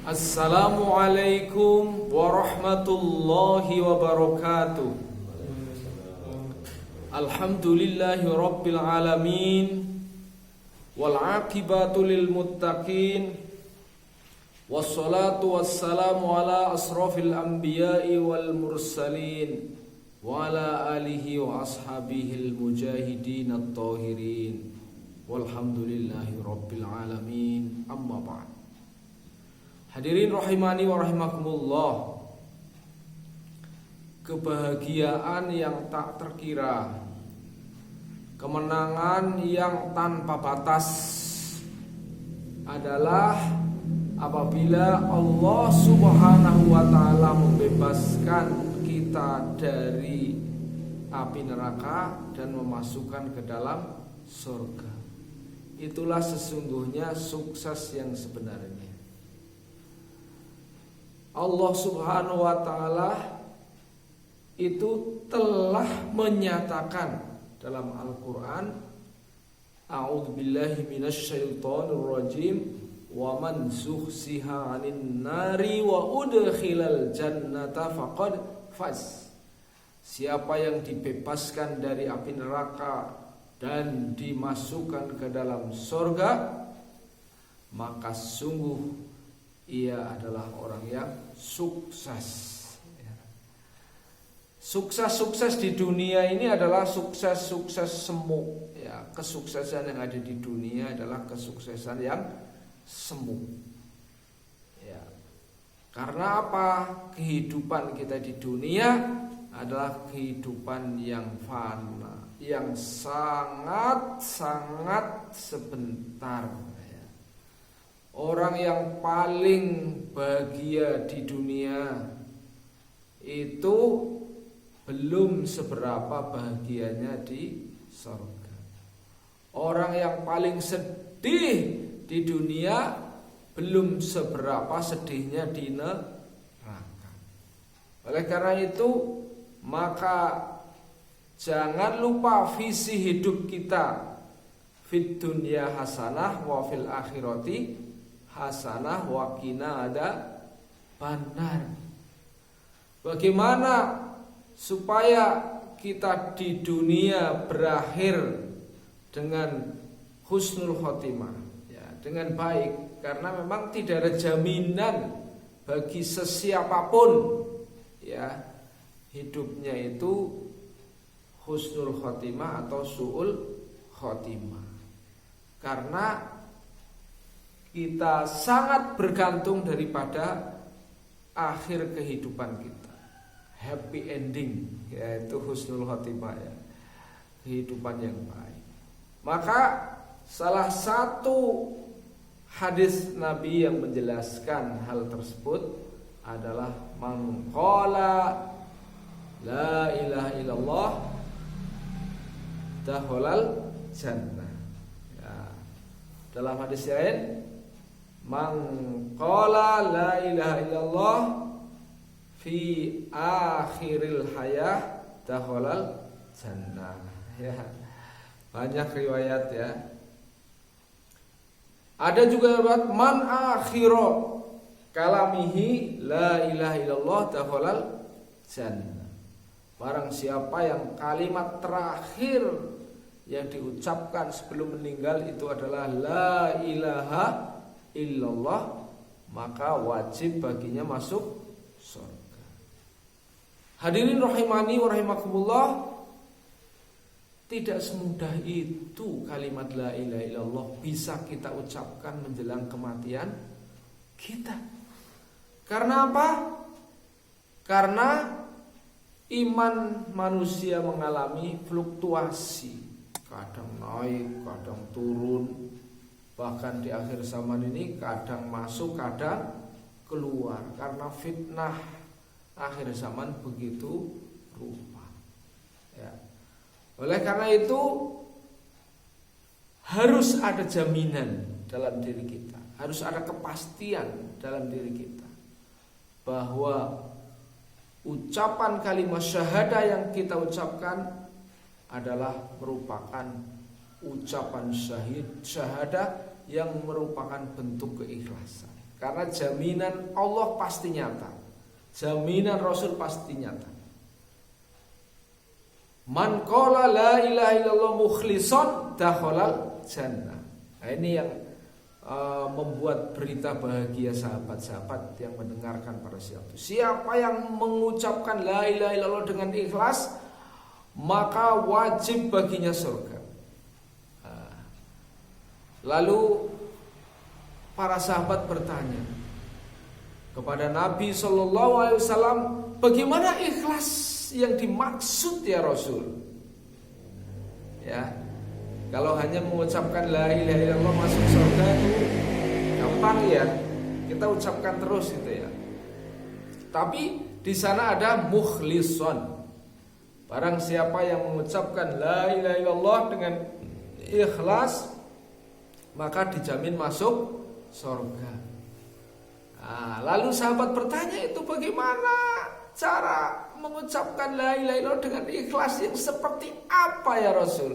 Assalamualaikum warahmatullahi wabarakatuh. Alhamdulillahi rabbil alamin, wal aqibatu lil muttaqin, wassalatu wassalamu ala asrafil anbiya'i wal mursalin, wa ala alihi wa ashabihil mujahidin at-tahirin, walhamdulillahi rabbil alamin. Amma ba'd. Hadirin rahimani wa rahimakumullah. Kebahagiaan yang tak terkira, kemenangan yang tanpa batas adalah apabila Allah Subhanahu wa ta'ala membebaskan kita dari api neraka dan memasukkan ke dalam surga. Itulah sesungguhnya sukses yang sebenarnya. Allah Subhanahu wa ta'ala itu telah menyatakan dalam Al-Quran, A'udzubillahi minasyaitonirrajim, wa man zuhziha 'anil nari wa udkhilal jannata faqad faz. Siapa yang dibebaskan dari api neraka dan dimasukkan ke dalam surga, maka sungguh ia adalah orang yang sukses. Sukses di dunia ini adalah sukses semu. Ya, kesuksesan yang ada di dunia adalah kesuksesan yang semu. Ya. Karena apa? Kehidupan kita di dunia adalah kehidupan yang fana, yang sangat sebentar. Orang yang paling bahagia di dunia itu belum seberapa bahagianya di surga. Orang yang paling sedih di dunia belum seberapa sedihnya di neraka. Oleh karena itu, maka jangan lupa visi hidup kita, fid dunya hasanah wa fil akhirati hasanah wa qina adzabannar. Bagaimana supaya kita di dunia berakhir dengan husnul khotimah, ya, dengan baik, karena memang tidak ada jaminan bagi sesiapapun, ya, hidupnya itu husnul khotimah atau su'ul khotimah. Karena kita sangat bergantung daripada akhir kehidupan kita, happy ending, yaitu husnul khotimah, ya, kehidupan yang baik. Maka salah satu hadis Nabi yang menjelaskan hal tersebut adalah man qala la ilaha illallah dakhalal jannah. Ya. Dalam hadis lain, man qala la ilaha illallah fi akhiril hayah dakhalal jannah. Ya. Banyak riwayat, ya. Ada juga riwayat man akhiro kalamihi la ilaha illallah dakhalal jannah. Barang siapa yang kalimat terakhir yang diucapkan sebelum meninggal itu adalah la ilaha illallah, maka wajib baginya masuk surga. Hadirin rahimani wa rahimakumullah, tidak semudah itu kalimat la ilaha illallah bisa kita ucapkan menjelang kematian kita. Karena apa? Karena iman manusia mengalami fluktuasi, kadang naik, kadang turun. Bahkan di akhir zaman ini kadang masuk, kadang keluar, karena fitnah akhir zaman begitu rupa, ya. Oleh karena itu harus ada jaminan dalam diri kita, harus ada kepastian dalam diri kita bahwa ucapan kalimat syahadah yang kita ucapkan adalah merupakan ucapan syahadah yang merupakan bentuk keikhlasan. Karena jaminan Allah pasti nyata, jaminan Rasul pasti nyata. Man qala la ilaha illallah mukhlishon dakhalal jannah. Nah, ini yang membuat berita bahagia sahabat-sahabat yang mendengarkan pada siapa. Siapa yang mengucapkan la ilaha illallah dengan ikhlas, maka wajib baginya surga. Lalu para sahabat bertanya kepada Nabi SAW, bagaimana ikhlas yang dimaksud ya Rasul? Ya, kalau hanya mengucapkan la ilaha illallah masuk surga itu gampang ya, kita ucapkan terus gitu ya. Tapi di sana ada mukhlishon. Barang siapa yang mengucapkan la ilaha illallah dengan ikhlas, maka dijamin masuk surga. Nah, lalu sahabat bertanya, itu bagaimana cara mengucapkan la ilaha illallah dengan ikhlas yang seperti apa ya Rasul?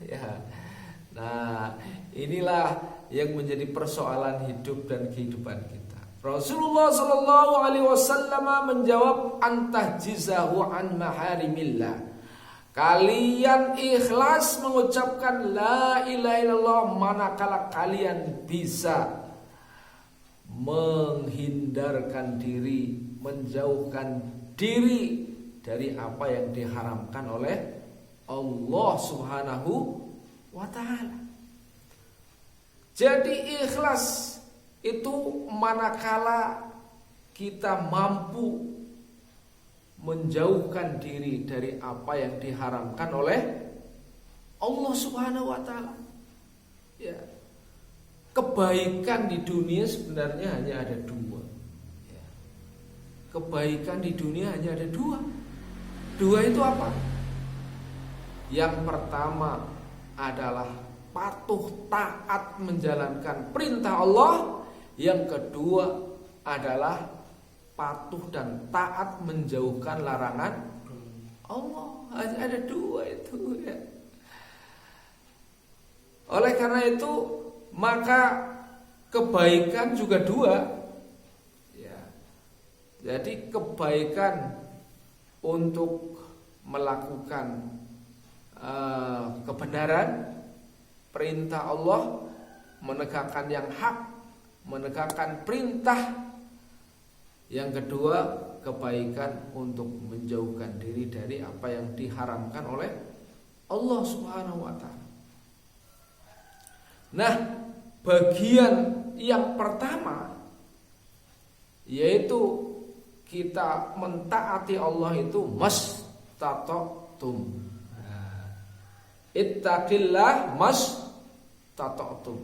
Ya. Nah, inilah yang menjadi persoalan hidup dan kehidupan kita. Rasulullah sallallahu alaihi wasallam menjawab, antahjizahu an maharimillah. Kalian ikhlas mengucapkan la ilaha illallah manakala kalian bisa menghindarkan diri, menjauhkan diri dari apa yang diharamkan oleh Allah Subhanahu wa ta'ala. Jadi ikhlas itu manakala kita mampu menjauhkan diri dari apa yang diharamkan oleh Allah Subhanahu wa ta'ala. Ya. Kebaikan di dunia sebenarnya hanya ada dua. Ya. Kebaikan di dunia hanya ada dua. Dua itu apa? Yang pertama adalah patuh taat menjalankan perintah Allah. Yang kedua adalah patuh dan taat menjauhkan larangan Allah. Ada dua itu ya. Oleh karena itu, maka kebaikan juga dua ya. Jadi kebaikan untuk melakukan kebenaran, perintah Allah, menegakkan yang hak, menegakkan perintah. Yang kedua, kebaikan untuk menjauhkan diri dari apa yang diharamkan oleh Allah Subhanahu wa ta'ala. Nah, bagian yang pertama yaitu kita mentaati Allah itu mastata'tum. Ittaqillah mastata'tum.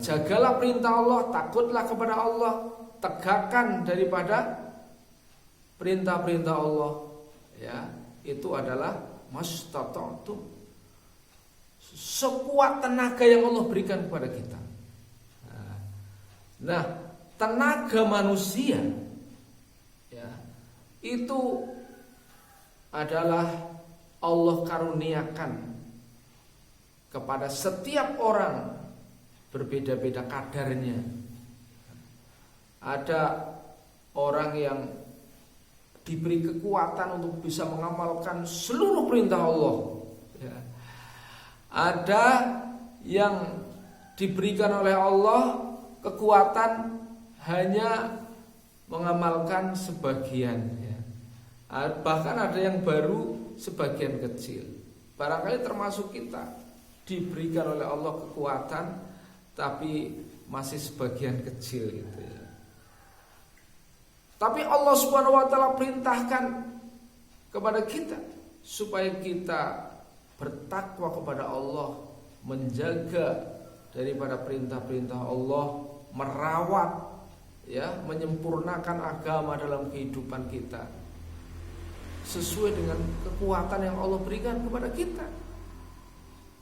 Jagalah perintah Allah, takutlah kepada Allah, tegakkan daripada perintah-perintah Allah. Ya, itu adalah mastata'tum. Sekuat tenaga yang Allah berikan kepada kita. Nah, tenaga manusia ya, itu adalah Allah karuniakan kepada setiap orang berbeda-beda kadarnya. Ada orang yang diberi kekuatan untuk bisa mengamalkan seluruh perintah Allah ya. Ada yang diberikan oleh Allah kekuatan hanya mengamalkan sebagian ya. Bahkan ada yang baru sebagian kecil. Barangkali termasuk kita, diberikan oleh Allah kekuatan tapi masih sebagian kecil gitu ya. Tapi Allah Subhanahu wa ta'ala perintahkan kepada kita supaya kita bertakwa kepada Allah, menjaga daripada perintah-perintah Allah, merawat ya, menyempurnakan agama dalam kehidupan kita sesuai dengan kekuatan yang Allah berikan kepada kita,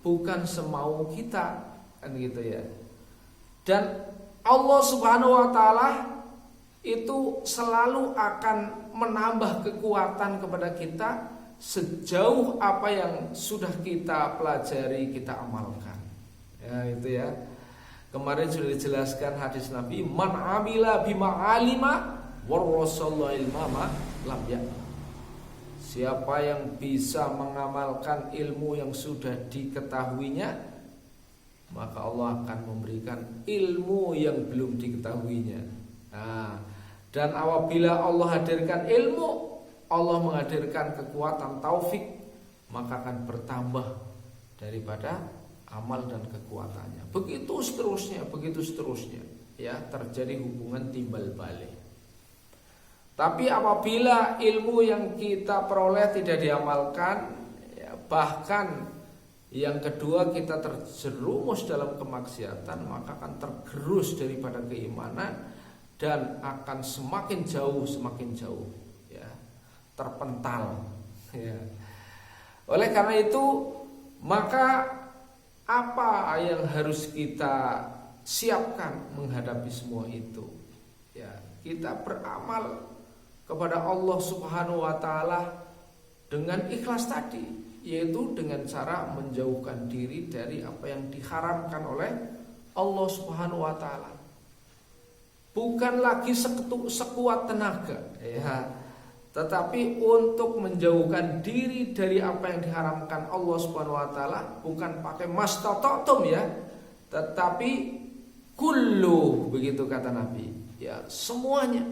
bukan semau kita, kan gitu ya. Dan Allah Subhanahu wa ta'ala itu selalu akan menambah kekuatan kepada kita sejauh apa yang sudah kita pelajari, kita amalkan. Ya, itu ya. Kemarin sudah dijelaskan hadis Nabi, man amila bima alima warasallahu ilma lam ya. Siapa yang bisa mengamalkan ilmu yang sudah diketahuinya, maka Allah akan memberikan ilmu yang belum diketahuinya. Nah, dan apabila Allah hadirkan ilmu, Allah menghadirkan kekuatan taufik, maka akan bertambah daripada amal dan kekuatannya. Begitu seterusnya, ya, terjadi hubungan timbal balik. Tapi apabila ilmu yang kita peroleh tidak diamalkan, ya, bahkan yang kedua kita terjerumus dalam kemaksiatan, maka akan tergerus daripada keimanan dan akan semakin jauh, ya, terpental. Ya. Oleh karena itu, maka apa yang harus kita siapkan menghadapi semua itu? Ya, kita beramal kepada Allah Subhanahu wa taala dengan ikhlas tadi, yaitu dengan cara menjauhkan diri dari apa yang diharamkan oleh Allah Subhanahu wa taala. Bukan lagi sekuat tenaga, ya, tetapi untuk menjauhkan diri dari apa yang diharamkan Allah Subhanahu wa taala, bukan pakai mastata'tum, ya, tetapi kullu, begitu kata Nabi, ya, semuanya.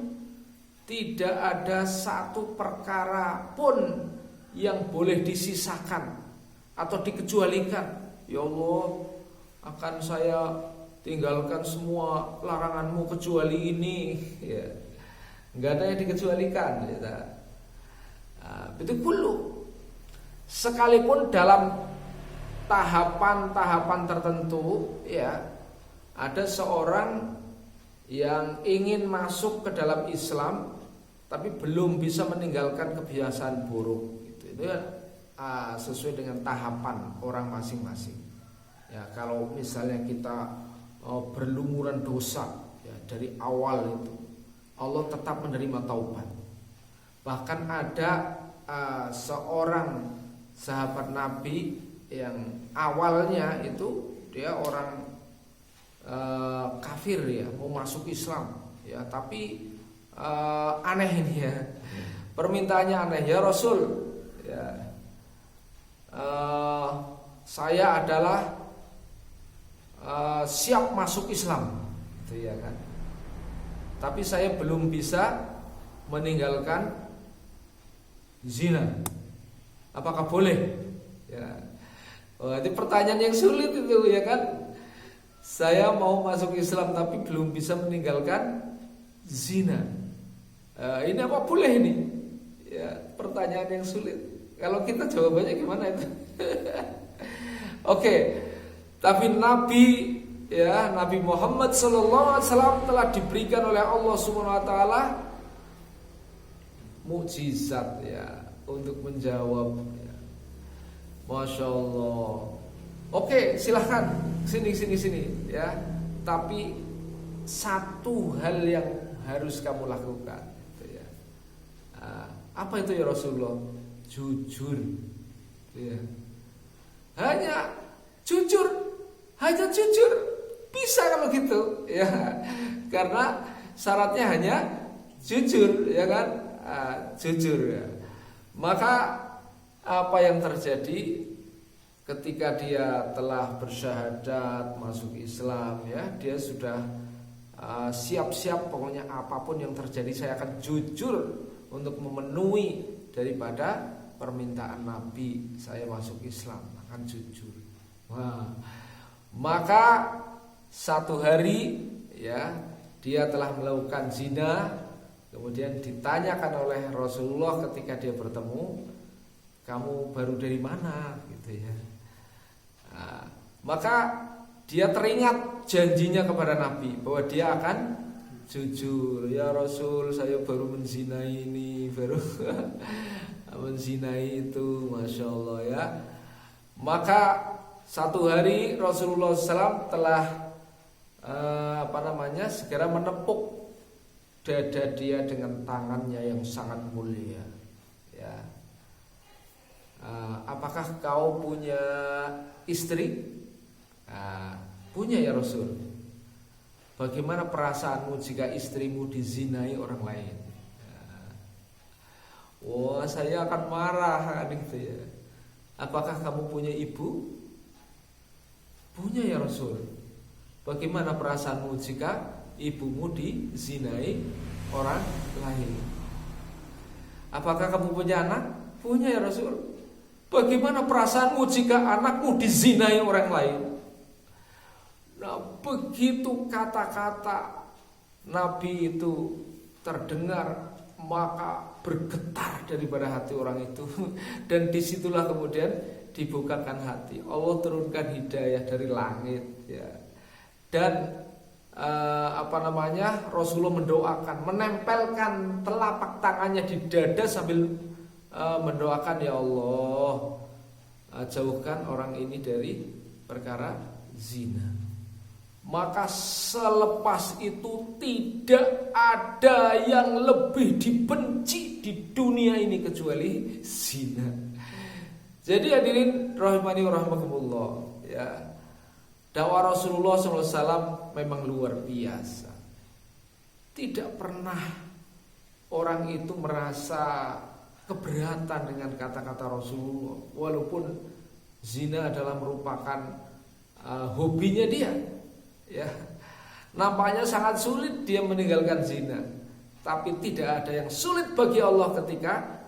Tidak ada satu perkara pun yang boleh disisakan atau dikecualikan. Ya Allah, akan saya tinggalkan semua laranganmu kecuali ini, ya. Enggak ada yang dikecualikan, ya. Nah, itu kullu. Sekalipun dalam tahapan-tahapan tertentu, ya, ada seorang yang ingin masuk ke dalam Islam tapi belum bisa meninggalkan kebiasaan buruk. Itu kan sesuai dengan tahapan orang masing-masing. Ya, kalau misalnya kita berlumuran dosa, ya, dari awal itu, Allah tetap menerima taubat. Bahkan ada seorang sahabat Nabi yang awalnya itu dia orang kafir, ya, mau masuk Islam, ya, tapi aneh ini, ya, permintaannya aneh. Ya Rasul, ya, saya adalah siap masuk Islam, gitu, ya kan, tapi saya belum bisa meninggalkan zina. Apakah boleh? Ya, itu pertanyaan yang sulit itu, ya kan. Saya mau masuk Islam tapi belum bisa meninggalkan zina. Ini apa boleh ini? Ya, pertanyaan yang sulit. Kalau kita jawabannya gimana itu? Oke. Tapi Nabi, ya, Nabi Muhammad SAW telah diberikan oleh Allah Subhanahu wa taala mukjizat, ya, untuk menjawab, ya. Masya Allah. Oke, silahkan sini, ya. Tapi satu hal yang harus kamu lakukan, gitu, ya. Apa itu, ya Rasulullah? Jujur, ya. Hanya jujur, bisa kalau gitu, ya. Karena syaratnya hanya jujur, ya kan? Jujur, ya. Maka apa yang terjadi ketika dia telah bersyahadat masuk Islam, ya, dia sudah siap-siap, pokoknya apapun yang terjadi saya akan jujur untuk memenuhi daripada permintaan Nabi, saya masuk Islam, akan jujur. Wah, maka satu hari, ya, dia telah melakukan zina. Kemudian ditanyakan oleh Rasulullah ketika dia bertemu, kamu baru dari mana, gitu, ya. Maka dia teringat janjinya kepada Nabi bahwa dia akan jujur. Ya Rasul, saya baru menzinai ini, baru menzinai itu, Masya Allah, ya. Maka satu hari Rasulullah SAW telah segera menepuk dada dia dengan tangannya yang sangat mulia, ya. Apakah kau punya istri? Punya, ya Rasul. Bagaimana perasaanmu jika istrimu dizinai orang lain? Wah, saya akan marah kan gitu ya. Apakah kamu punya ibu? Punya ya Rasul. Bagaimana perasaanmu jika ibumu dizinai orang lain? Apakah kamu punya anak? Punya ya Rasul. Bagaimana perasaanmu jika anakmu dizinai orang lain? Nah, begitu kata-kata Nabi itu terdengar, maka bergetar daripada hati orang itu. Dan disitulah kemudian dibukakan hati. Allah turunkan hidayah dari langit ya. Dan Rasulullah mendoakan, menempelkan telapak tangannya di dada sambil mendoakan, ya Allah, jauhkan orang ini dari perkara zina. Maka selepas itu tidak ada yang lebih dibenci di dunia ini kecuali zina. Jadi hadirin rahimani wa rahimakumullah ya. Dakwah Rasulullah SAW memang luar biasa. Tidak pernah orang itu merasa keberatan dengan kata-kata Rasulullah, walaupun zina adalah merupakan hobinya dia. Ya, nampaknya sangat sulit dia meninggalkan zina, tapi tidak ada yang sulit bagi Allah ketika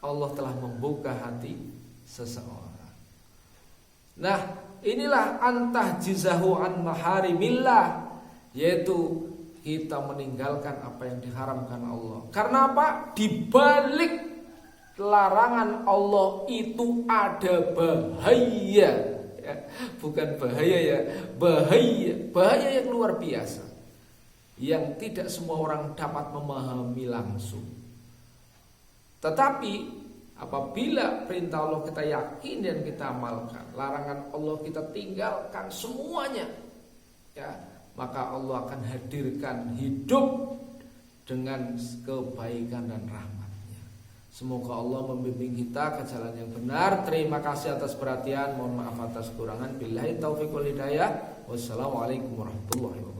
Allah telah membuka hati seseorang. Nah, inilah antahjizahu an maharimillah, yaitu kita meninggalkan apa yang diharamkan Allah. Karena apa? Di balik larangan Allah itu ada bahaya. Ya, bukan bahaya ya, bahaya yang luar biasa, yang tidak semua orang dapat memahami langsung. Tetapi apabila perintah Allah kita yakin dan kita amalkan, larangan Allah kita tinggalkan semuanya, ya, maka Allah akan hadirkan hidup dengan kebaikan dan rahmat. Semoga Allah membimbing kita ke jalan yang benar. Terima kasih atas perhatian. Mohon maaf atas kekurangan. Billahi taufiq wal hidayah. Wassalamualaikum warahmatullahi wabarakatuh.